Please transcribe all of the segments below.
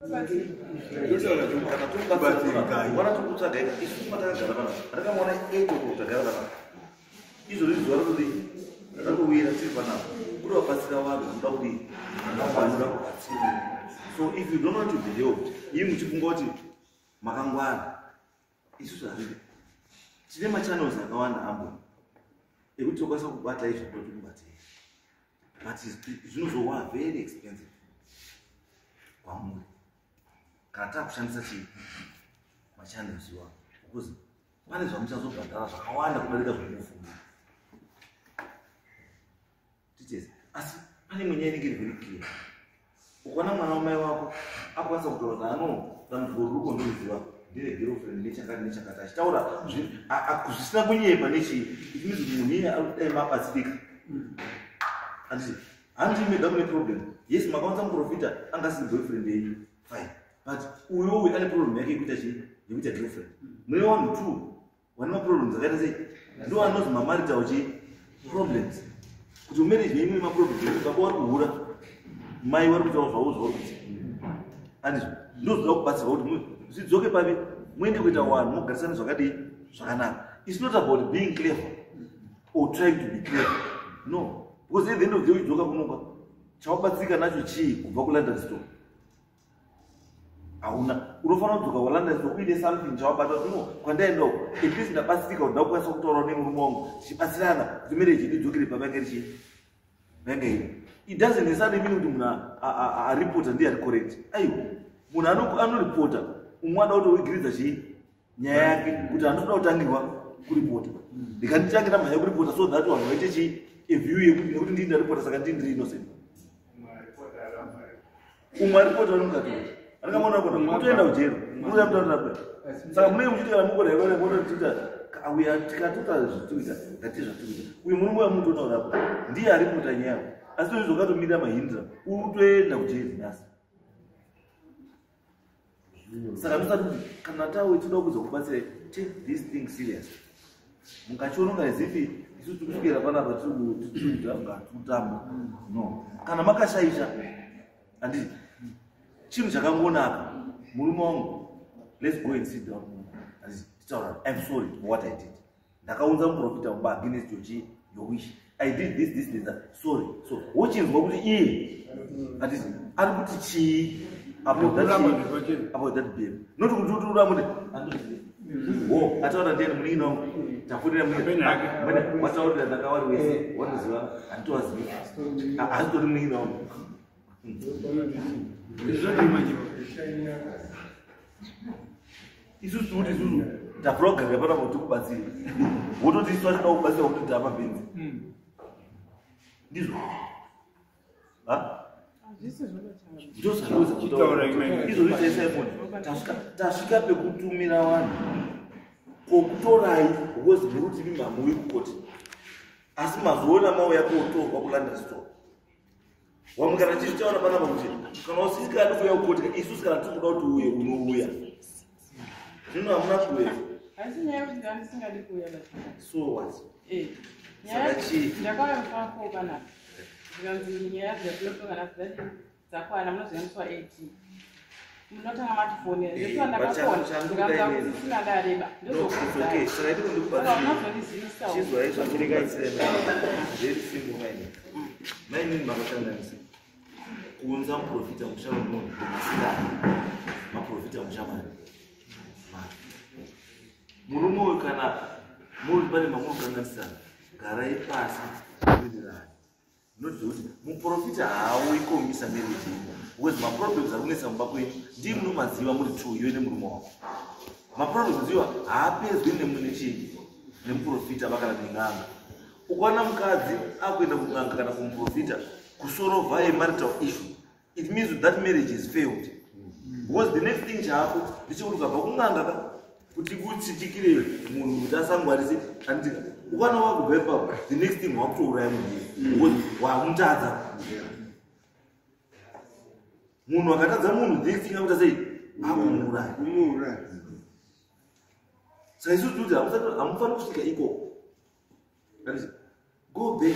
So if you don't want to be helped, you must go to Makangwana. It's so hard. Today my channel is Makangwana Ambo. If we talk about what life is going to be, but it's not very expensive. One Kata kushanisa chi machannel ziwa because pane zvamuchazo bhadhara zvakawanda kudarika zvokufunga tichezi asi pane mwenyaya inenge iri very clear. Ukaona mwana wamai wako akwanisa kutaura dambudziko ruri kundiziva ndine girlfriend nechakati achitaura zvisina kunyepa nechi it means munhu iye ari kudai mabatsirika anditi handimega kune problem. Yes, makawanza muprofita angasiri boyfriend yenyu fine, but uyowe ane problem yake yekuita chii yekuita girlfriend. Mune vanhu two vane maproblems akaita sei ndo anozi mamarital chi problems kuti marriage yenyu ine maproblems baba vari kuhura mai vari kutaura zvavo zvauti andizvo ndozvoda kubatsirwa kuti zvidzoke pavi muende kuita vanhu mugarisane zvakadii zvakanaka. It's not about being clever or trying to be clever, no, because at the end of the day udzoka kunonga chaubatsika nacho chii kubva kuLondon store hauna. Unofanira kudzoka kuLondon store uine something chawabata no kwandaenda at least ndabatsika kuti ndakwanisa kutaura nemurume wangu tichibatsirana kuti marriage yedu idzokere pavanga iri chii vanga iri. It doesn't necessarily mean kuti munhu aripota ndiye ari correct. Aiwa munhu anoripota umwe ada kutowigiridza chii nyaya yake kuti handinoda kutangirwa kuripota ndikanditangira mhanya kuripota so that vanhu vaite chii eview yekuti nekuti ndii ndaripota saka ndiri innocent. Umwe aripota anongati angamona kuti mutoenda kujero munoda mutaurira saka munenge muchiita kana mukona ikona mototiita auya tikatota zvituita ngati zvatuita uyu murume wamutoona urapo ndiye aripota nyaya asi tozvizokatomira mahindira uri kutoenda kujero nhasi. Saka ndosati kuti kana tawe toda kuzokubatsira take this thing serious. Mukachiona ungazivi isu tikusvikira panapa tikuita tutamba no kana makashaisha handiti chinhu chakangonaka murume wangu let's go and sit down handiti titaura I'm sorry for what I did. Ndakaunza muprofita muba against your wish. I did this that sorry. So wochinzwa kuti iye handiti ari kuti chii about that babe not kuti uramuti wo ataura ndiye munini wangu tafurira mwene wataurira ndakawari wese wanoziva handitowazivi hazitori munini wangu isusu kuti isusu taprogramya pana kuti kubatsira wototi isu achida kubatsira kuti tamabenzi ndizvo tasvika pekutumira vanhu kokutorai because nekuti mimhamuwi kukoti asi mazoona mauya kotorwa kuLondon store wamwe kana tichitaura panapa kuti kana usikadi kuuya kukoti isusu kana tinoda kuti uye unouya zvino hamuna kuuya so what saka chii zvikanzi nyaya dzatinotonga dzakwana munozviyaniswa 18 munotanga matifoni ndekuti ndakafona ndikanza kuti singadareba ndozvokuzivisaoainini kuunza muprofita mushava munhu kumasirana maprofita mushamani murume uyu kana muri pane mamunokanganisana garai pasi kuwirirana nokuti muprofita haawikomisa marriage because maproblems ari kunetsa mumba kwenyu ndii munomaziva muri two iwe nemurume wako. Maproblems iwa haapedzwi nemuprofita vakana neng'anga. Ukaona mukadzi akuenda kun'anga kana kumuprofita kusolva a marital issue, it means that marriage is failed. Because the next thing chako ndechekuti ukabva kun'anga kuti kutsitikire munhu kuti asangwarise andika ukana wakubva ipapo the next thing wakutouraya munhu wamutadza. Munhu akatadza munhu the next thing akuita sei akumuuraya. Saka isusu kuti hamufaniri kusvika ikoko. Go back,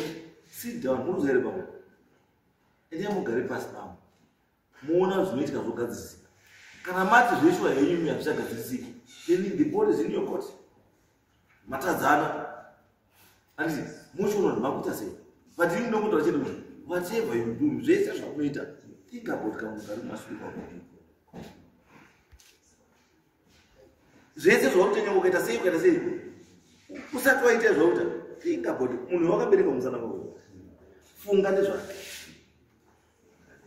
sit down, muruzaire pamwe. Endai mugare pasi pamwe. Muona zvinoitika zvogadzisika. Kana mati zveshuwa yenyu hazvichagadzirisiki, then the body is in your court. Matadzana. Handiti muchiona kuti makuita sei. But ini ndokuti vachiti kuti whatever you do, zvese zvakunoita, think about kamunhu kari kumashure kwako. Zvese zvaunoita ukaita sei, usati waita zvauta, think about munhu wakabereka musana kwako. Funga nezvake.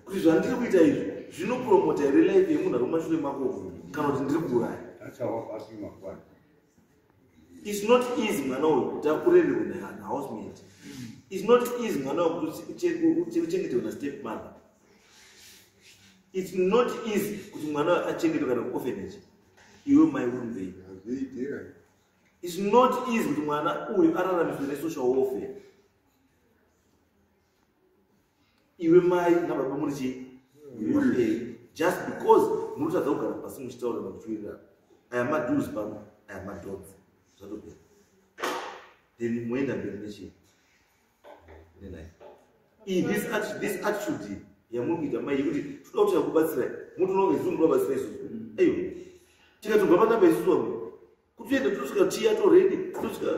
Kuti zvandiri kuita izvi zvinopromota here life yemunhu ari kumashure mako kana kuti ndiri kuuraya. It's not easy mwana uyu kuti akurerwe nehousemate. It's not easy mwana uyu kuti uchengeterwe nastepmother. It's not easy kuti mwana uyu achengeterwe kana kuorphanage. Iwe mai uri mberi. It's not easy kuti mwana uyu araramiswe nesocial warfare. Iwe mai nababa muri chii? Just because munotadza kugara pasi muchitaura nokutuirira. Aya madues pamwe, aya madodzi. Then muenda mberi nechii? This attitude yamukuita mai yekuti toda kuti akubatsirai, muti unonge isusu munobatsira isusu. Eyo. Tikatobva panapa isusu kutienda tosvika tiya toredi, tosvika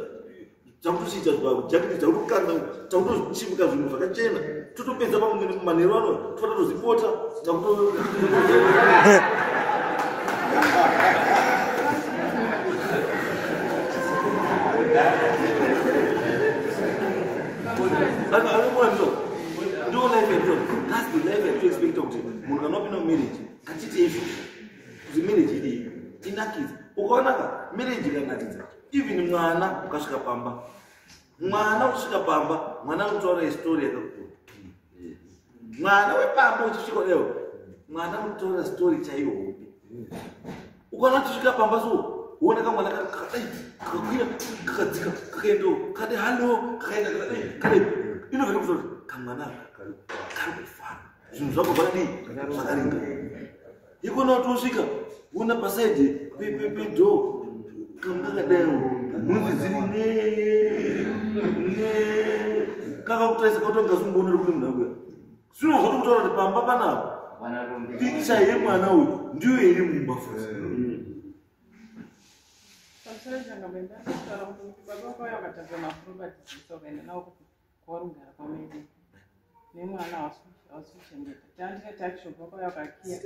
takutochiita jaketi takutokanda, takutochimuka zvinhu zvakachena. Totopedza manheru ano, totozipota, takuto that's the life that you expect of it. Munhu kanopinda mumarriage, ngatiite izvo. Kuti marriage idii, inakidza. Ukaonaka marriage ikanakidza, even mwana ukasvika pamba. Mwana uchisvika pamba, mwana anotaura story yakakura. Mwana wepamba uchisvika leo, mwana anotaura story chaiyo hope. Ukaona uchisvika pamba so, uone kamwana kakadai, kakakwira, kakadzika, kakaendo, kade hallo, kakaenda kade. Inovhera kuti kamwana kari kufara. Zvinhu zvako zvakadii? Zvakaringa. Ikona kuti usvika, uona pasaidi pedo, kakadai, nhunzi dziri kakakutaisa kautonga sungoonera kune munhu akuya. Zvino zvotokutaura kuti pamba panapa picha yemwana uyu ndiyo iri mumba futi. Baba wako akatadza maproperties ukaenda nawo kuti kwarugara pamwepo nemwana wasuchengeta tandire takishop wako yakakia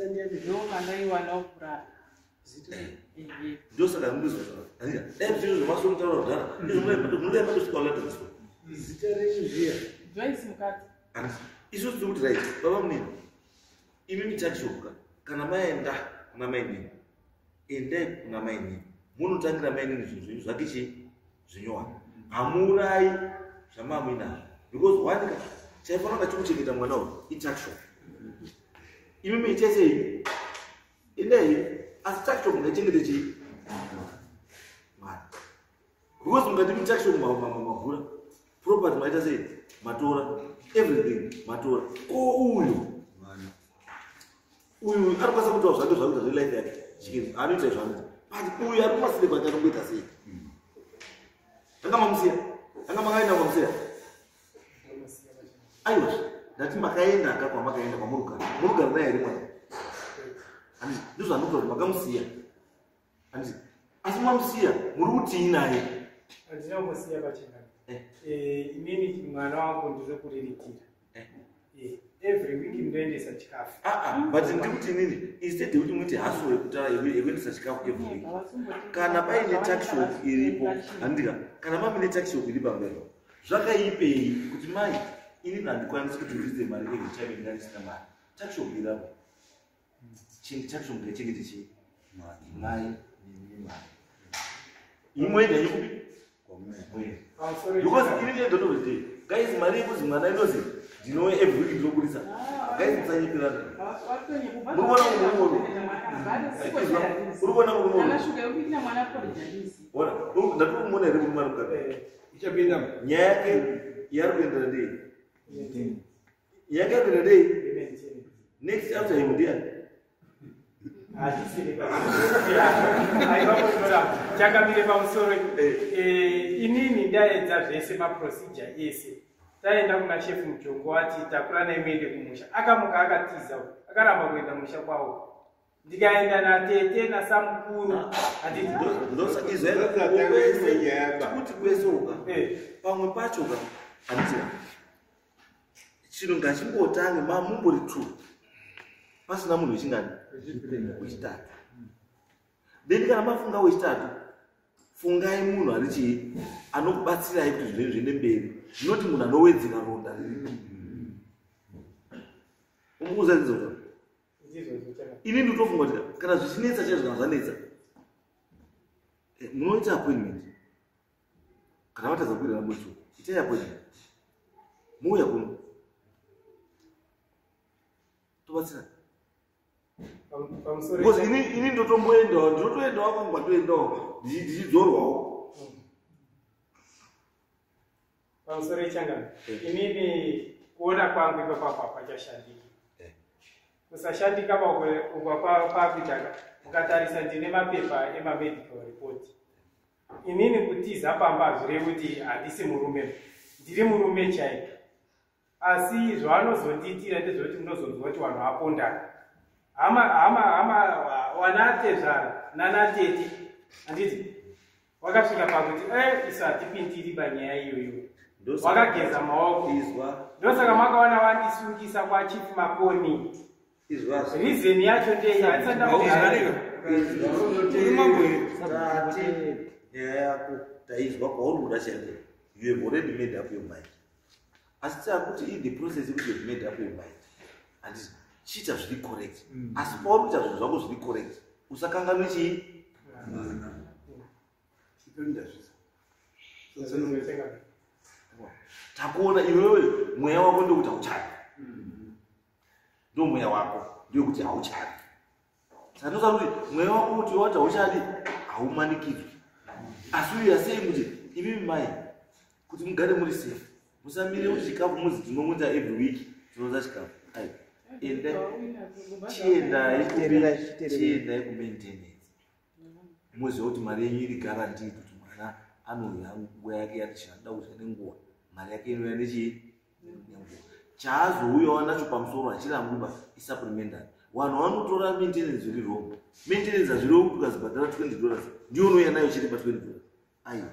ndo mandaiwanawo kurara ndio saka ndizvo dai zviro zvemasoro taura kudhara ndizvo kusvika ulatiswa zita renyu zviya Joyce mukati izvo tiri kuti right baba munini imi mitakishopuka kana maenda kuna mainini endai kuna mainini munotangira mainini zvinhu zvenyu zvake chii zvinyowani hamuurai zvamamuinazvo because one chaifanira chikuchengeta mwana uyu itakishop imi muitai sei endai asi takishop ngaichengete chii mwana because mungati mutakishop mavhura property maita sei matora everything matora ko uyu arikwanisa kutaura zvake zvakuita zvelife yake chikini anoita zvaanoita but uyu ari kumasire kwake anomboita sei anga mamusiya anga makaenda kwamusiya aiwa ndati makaenda aka kwamakaenda kwamurugara naye here mwana handiti ndizvo andikuta kuti makamusiya handiti asi mamusiya muri kutii naye handina kumusiya pachena inini mwana wangu ndiri kuriritira every week ndoendesa chikafu but ndikuti inini instead yekuti muiti haso yekuendesa chikafu every week kana paine takishop iripo handika kana mamine takishop iri pambero zvakaipei kuti mai inini handikwanisi kuti ndiise mari every time ndinganisina mari takishop irapo takishop ngaichengete chii mai mari imwenda yekupi because inini at the end of the day guys mari yekuzi mwana inozi ndinowe every week ndinokurisa guys musanyipirana murikuona murikuona urikuona murikuona ndatokumuona here muri mari mukati ichapinda nyaya yake yari kuendera ndei nyaya yake yari kuendera ndei next after him ndiani chakamire pamusoro inini ndaedza zvese maprocedure ese taenda kuna chef muchongo ati takura naimende kumusha akamuka akatiza akaramba kuenda musha kwawo ndikaenda natete nasamukuru handiti kuti kwesoka pamwe pacho ka handiti chino ngachimbotange mumbori true pasina munhu wechingani wechitatu then kana mafunga wechitatu fungai munhu ari chii anokubatsirai kuti zvinhu zviende mberi zvinoti munhu anowedzera ronda umukuzadzizoa ini nditofunga kuti kana zvichinetsa chaizvo kana zvanetsa munoita appointment kana vatadza kukwirira muthu itai appointment muuya kuno tobatsira because ini ndotomboendawo ndinotoendawo kwangwa toendawo ndichidzorwawo pamusoro echangano inini kuona kwangu ipapapa pachashandika kusashandika pakuita mukatarisa ndine mapepa emamedical report inini kutiza pamba zvirevi kuti handisi murume ndiri murume chaiko asi zvaanozondiitira ndezvekuti munozonzwa kuti vanhu vapondana wanatezvara nanatete handiti wakasvika pakuti isu hatipindiri panyaya iyoyo wakageza maoko ndosaka makaona vandisungisa kwachief makoni reason yacho yako taizwa kwauri kuda chaizvo you have already made up your mind asi takuti in the process yekuti you have made up your mind handiti chiita zviri correct asi pauri kuita zvinhu zvako zviri correct usakanganwe chii takuona iwewe mweya wako ndokuti hauchadi ndo mweya wako ndokuti hauchadi saka ndosaka kuti mweya wako kuti wati hauchadi haumanikidzwi asi uya sei kuti imi mai kuti mugare muri safe musamire kuti chikafu muzi tinomunza every week tinoza chikafu ende chiendai kumaintenance muzive kuti mari yenyu iri guaranteed kuti mwana anouya nguva yake yatichada kudya nenguva mari yake inouya nechii nenguva chaazouyawo nacho pamusoro hachirambuba isupplementary vanhu vanotora maintenance zviri wrong maintenance hazvirevo kuti ukazibhadhara $20 ndiyo unouya nayo chiri pa$20 aiwa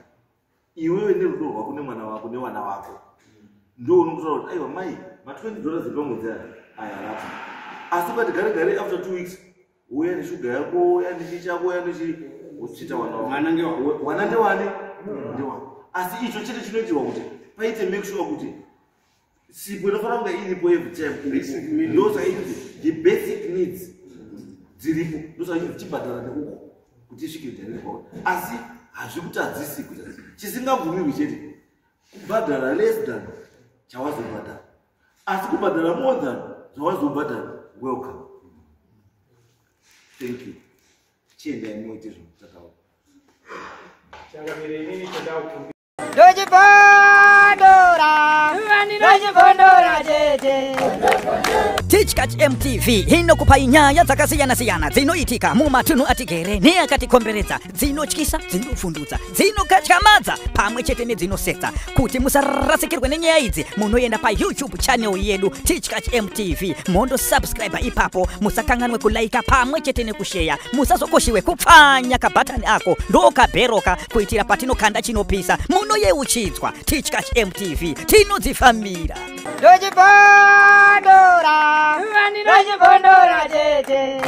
iwewe nerudo rwako nemwana wako newana wako ndo unokutora kuti aiwa mai ma$20 epamwedzi aya rapa asi ukati gare gare after 2 weeks uya neshuga yako uya nechichako uya uchiita wana ndewani ndewako asi icho chete chinoitirwa kuti paite make sure kuti sipo inofanira kunge iripo every time ndosaiti the basic needs dziripo ndosaiti tichibhadhara neuko kuti isvike dharipo asi hazvikutadzisi kuti chisingabvumirwi chete kubhadhara less than chawazobhadhara asi kubhadhara more than zvawazobhadhara welcome thank you chiendai muite zvinhu zvakawanda changamire inini toda Teachcatch MTV inokupa nyaya dzakasiyana-siyana dzinoitika mumatunhu atigere neakatikomberedza, dzinotyisa, dzinofundutsa, dzinokatyamadza pamwe chete nedzinosetsa. Kuti musarasikirwe nenyaya idzi, munoenda pa YouTube channel yedu Teachcatch MTV, mondo subscribe ipapo, musakanganwe kulaika pamwe chete nekushare, musazokoshiwe kupfanya kabhatani ako ndokabheroka kuitira patinokanda chinopisa munoyeuchidzwa. Teachcatch MTV tinodzifamira. Dojibondora, dojibondora jeje.